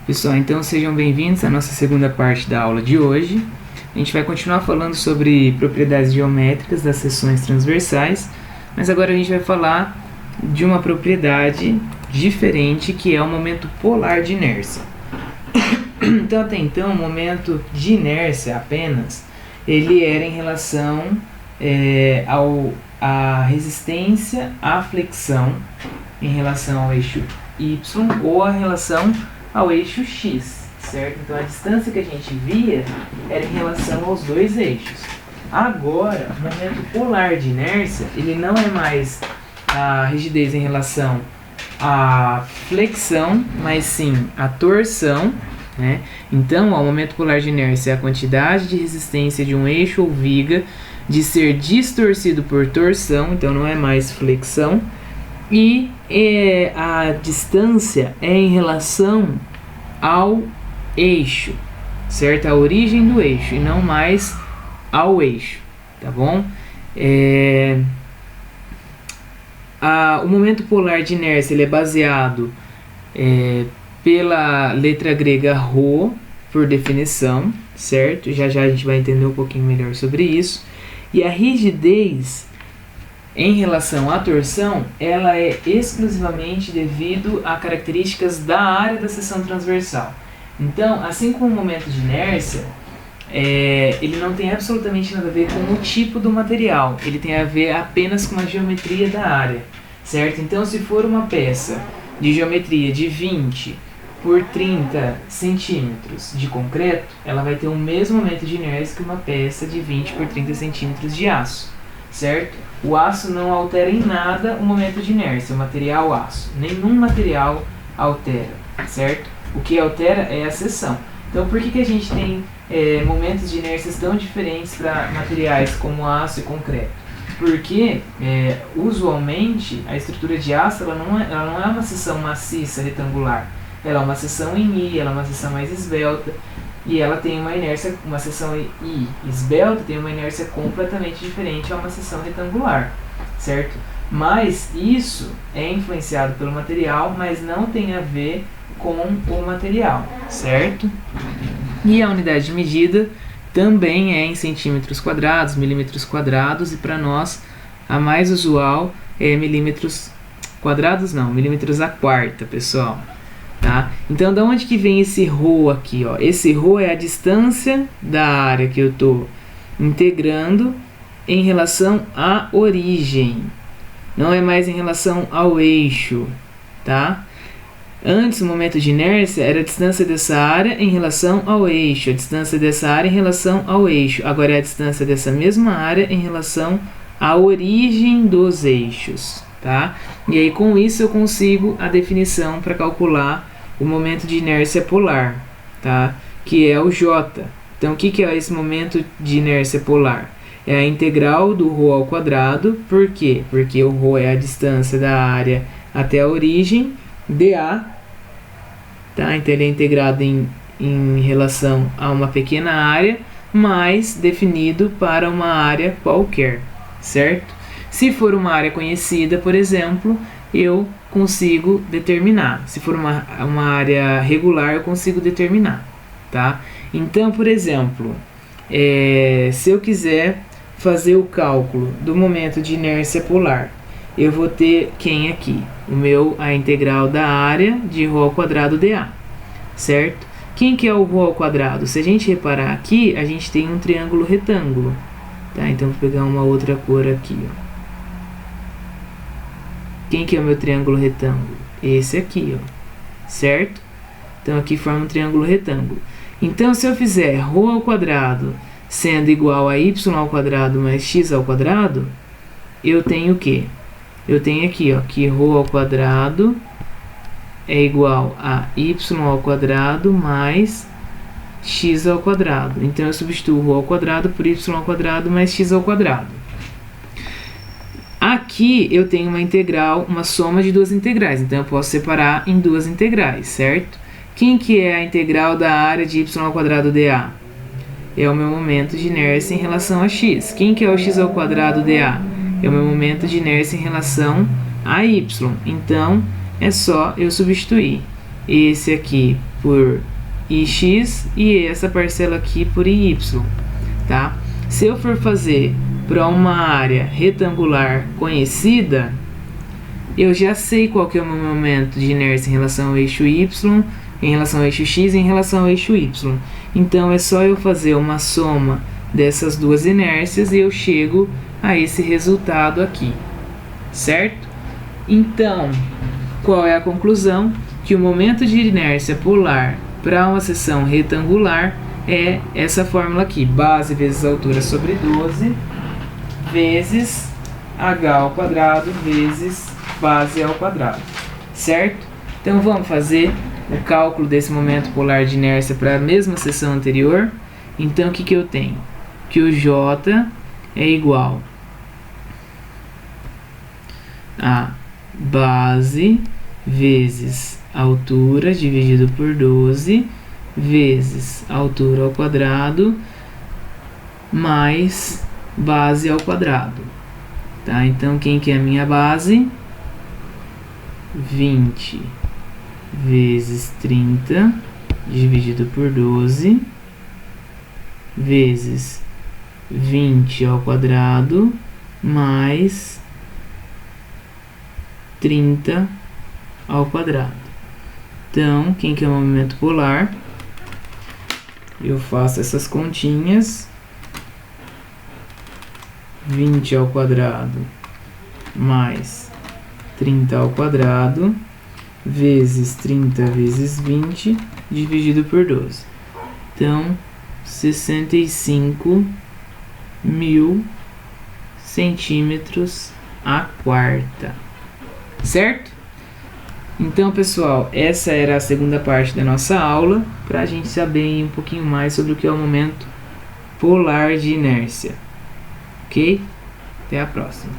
Pessoal, então sejam bem-vindos à nossa segunda parte da aula de hoje. A gente vai continuar falando sobre propriedades geométricas das seções transversais, mas agora a gente vai falar de uma propriedade diferente, que é o momento polar de inércia. Então, até então, o momento de inércia apenas, ele era em relação à resistência à flexão em relação ao eixo Y ou a relação ao eixo X, certo? Então a distância que a gente via era em relação aos dois eixos. Agora, o momento polar de inércia, ele não é mais a rigidez em relação à flexão, mas sim à torção, né? Então, o momento polar de inércia é a quantidade de resistência de um eixo ou viga de ser distorcido por torção, então não é mais flexão. E a distância é em relação ao eixo, certo? A origem do eixo e não mais ao eixo, tá bom? O momento polar de inércia ele é baseado pela letra grega ρ, por definição, certo? Já já a gente vai entender um pouquinho melhor sobre isso. E a rigidez em relação à torção, ela é exclusivamente devido a características da área da seção transversal. Então, assim como o momento de inércia, ele não tem absolutamente nada a ver com o tipo do material, ele tem a ver apenas com a geometria da área, certo? Então, se for uma peça de geometria de 20 por 30 centímetros de concreto, ela vai ter o mesmo momento de inércia que uma peça de 20 por 30 centímetros de aço, certo? O aço não altera em nada o momento de inércia, o material aço. Nenhum material altera, certo? O que altera é a seção. Então, por que a gente tem momentos de inércia tão diferentes para materiais como aço e concreto? Porque, usualmente, a estrutura de aço ela não é uma seção maciça, retangular. Ela é uma seção em I, ela é uma seção mais esbelta. E ela tem uma inércia, uma seção I esbelta tem uma inércia completamente diferente a uma seção retangular, certo? Mas isso é influenciado pelo material, mas não tem a ver com o material, certo? E a unidade de medida também é em centímetros quadrados, milímetros quadrados, e para nós a mais usual é milímetros quadrados, não, milímetros a quarta, pessoal. Tá? Então, da onde que vem esse ρ aqui? Ó? Esse ρ é a distância da área que eu estou integrando em relação à origem. Não é mais em relação ao eixo. Tá? Antes, o momento de inércia era a distância dessa área em relação ao eixo. A distância dessa área em relação ao eixo. Agora é a distância dessa mesma área em relação à origem dos eixos. Tá? E aí, com isso, eu consigo a definição para calcular o momento de inércia polar, tá? Que é o J. Então, o que é esse momento de inércia polar? É a integral do ρ ao quadrado. Por quê? Porque o ρ é a distância da área até a origem, dA, tá? Então, ele é integrado em relação a uma pequena área, mas definido para uma área qualquer, certo? Se for uma área conhecida, por exemplo, eu consigo determinar. Se for uma área regular, eu consigo determinar, tá? Então, por exemplo, se eu quiser fazer o cálculo do momento de inércia polar, eu vou ter quem aqui? A integral da área de ρ ao quadrado dA, certo? Quem que é o ρ ao quadrado? Se a gente reparar aqui, a gente tem um triângulo retângulo, tá? Então, vou pegar uma outra cor aqui, ó. Quem que é o meu triângulo retângulo? Esse aqui, ó, certo? Então, aqui forma um triângulo retângulo. Então, se eu fizer ρ ao quadrado sendo igual a y ao quadrado mais x ao quadrado, eu tenho o quê? Eu tenho aqui, ó, que ρ ao quadrado é igual a y ao quadrado mais x ao quadrado. Então, eu substituo ρ ao quadrado por y ao quadrado mais x ao quadrado. Aqui eu tenho uma integral, uma soma de duas integrais, então eu posso separar em duas integrais, certo? Quem que é a integral da área de y ao quadrado dA? É o meu momento de inércia em relação a x. Quem que é o x ao quadrado dA? É o meu momento de inércia em relação a y. Então, é só eu substituir. esse aqui por ix e essa parcela aqui por iy, tá? Se eu for fazer para uma área retangular conhecida, eu já sei qual que é o meu momento de inércia em relação ao eixo y, em relação ao eixo x e em relação ao eixo y. Então é só eu fazer uma soma dessas duas inércias e eu chego a esse resultado aqui, certo? Então, qual é a conclusão? Que o momento de inércia polar para uma seção retangular é essa fórmula aqui, base vezes altura sobre 12, vezes h ao quadrado, vezes base ao quadrado, certo? Então vamos fazer o cálculo desse momento polar de inércia para a mesma seção anterior. Então o que eu tenho? Que o J é igual a base vezes altura dividido por 12 vezes altura ao quadrado mais base ao quadrado, tá? Então quem que é a minha base? 20 vezes 30 dividido por 12 vezes 20 ao quadrado mais 30 ao quadrado. Então, quem que é o momento polar? Eu faço essas continhas. 20 ao quadrado mais 30 ao quadrado vezes 30 vezes 20 dividido por 12. Então, 65.000 centímetros a quarta, certo? Então, pessoal, essa era a segunda parte da nossa aula, para a gente saber um pouquinho mais sobre o que é o momento polar de inércia. Ok? Até a próxima.